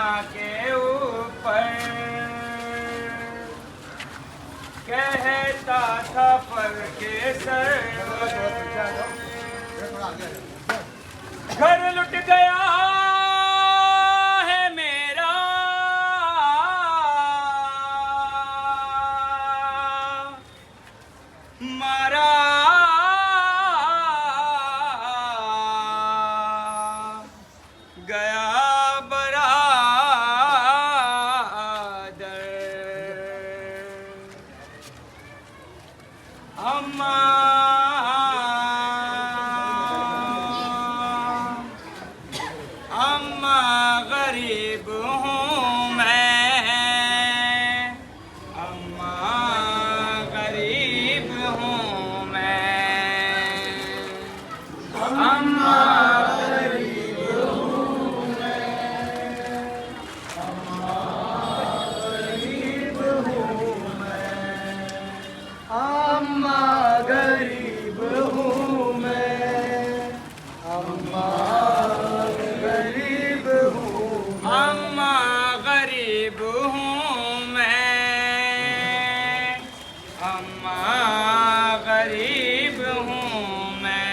के ऊपर कहता था पर के घर लुट गया है मेरा मारा गया बरादर अम्मा अम्मा गरीब हूँ मैं अम्मा गरीब हूँ मैं अम्मा गरीब हूँ मैं अम्मा गरीब हूँ मैं अम्मा गरीब हूँ मैं अम्मा गरीब हूँ अम्मा गरीब हूँ मैं अम्मा गरीब हूँ मैं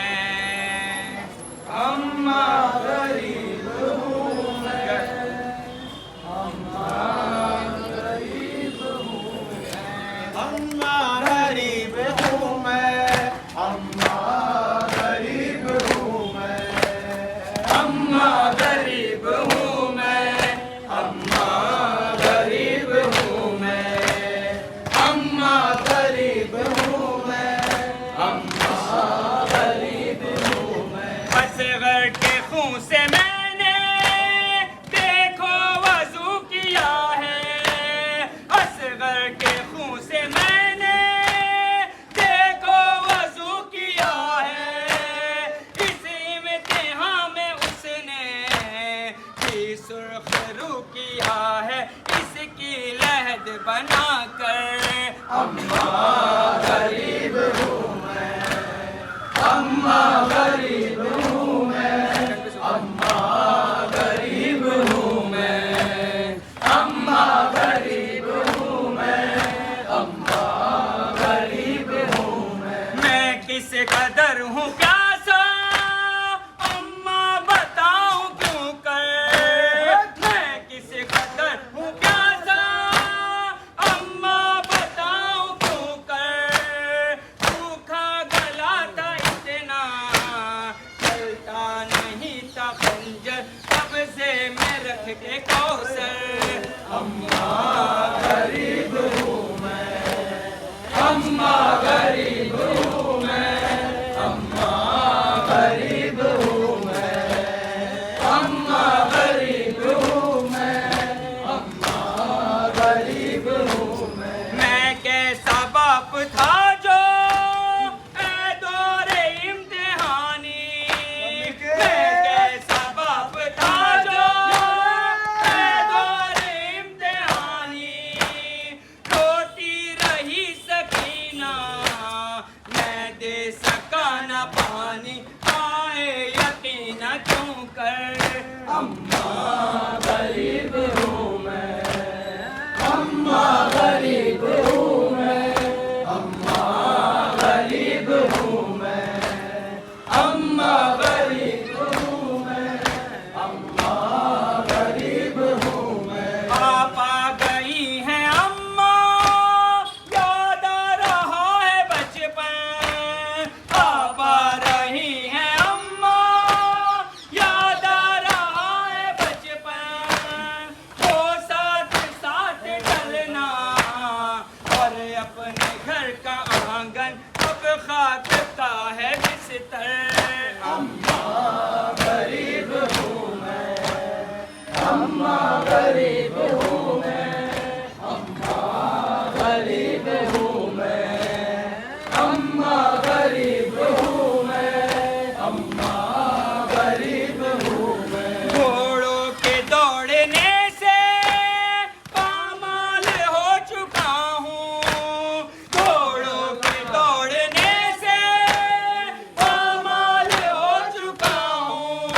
अम्मा गरीब हूँ मैं अम्मा गरीब हूँ मैं अम्मा गरीब हूँ मैं अम्मा गरीब हूँ मैं अम्मा गरीब हूँ मैं अम्मा गरीब हूँ मैं अम्मा गरीब हूँ मैं अम्मा गरीब हूँ मैं असगर के खून से मैंने देखो वज़ू किया है असगर के खून से मैंने देखो वज़ू किया है इस इम्तिहान में उसने भी सुर्ख रू किया है इसकी लहद बनाकर अम्मा गरीब हूँ मैं अम्मा गरीब हूँ मैं अम्मा गरीब हूँ मैं अम्मा गरीब हूँ मैं अम्मा गरीब हूँ मैं किस कदर हूँ प्यासा अम्मा बताऊं क्यों कर मैं किस कदर हूँ प्यासा अम्मा बताऊं क्यों कर सूखा गला था इतना चलता नहीं था खंजर तब से मैं रख के कौसर अम्मा गरीब हूँ मैं अम्मा गरीब हूँ मैं अम्मा गरीब हूँ मैं अम्मा गरीब हूँ मैं अम्मा गरीब हूँ मैं कैसा बाप था जो ऐ दौरे इम्तिहानी मैं कैसा बाप था जो ऐ दौरे इम्तिहानी रोती रही सकीना मैं दे सका न पानी आए यकीन क्यों कर अम्मा गरीब हूँ मैं अम्मा गरीब हूँ मैं अम्मा गरीब हूँ मैं अम्मा गरीब हूँ मैं अम्मा गरीब हूँ मैं आप आ गई हैं अम्मा याद आ रहा है बचपन आप आ रही हैं अम्मा याद आ रहा है बचपन वो साथ साथ चलना और अपने घर का आंगन अब खाक का है बिस्तर अम्मा गरीब हूँ मैं अम्मा गरीब हूँ मैं अम्मा गरीब हूँ मैं अम्मा गरीब हूँ मैं अम्मा गरीब हूँ मैं घोड़ों के दौड़ने से पामाल हो चुका हूँ घोड़ों के दौड़ने से पामाल हो चुका हूँ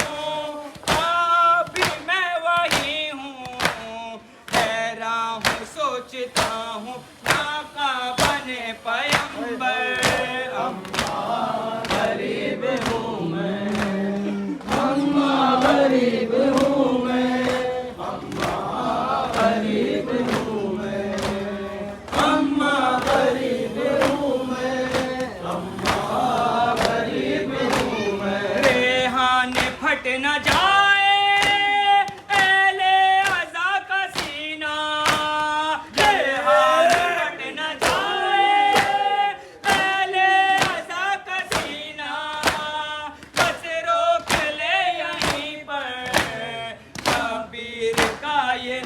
अब भी मैं वही हूँ सोचता हूँ नाका बने पैगंबर। अम्मा गरीब हूँ मैं, अम्मा गरीब हूँ मैं, अम्मा गरीब हूँ मैं, अम्मा गरीब हूँ मैं, अम्मा गरीब हूँ मैं। रेहान फट न जाए एले अज़ा का सीना, रेहान फट न जाए एले अज़ा का सीना, बस रोक ले यहीं पर शबीर का ये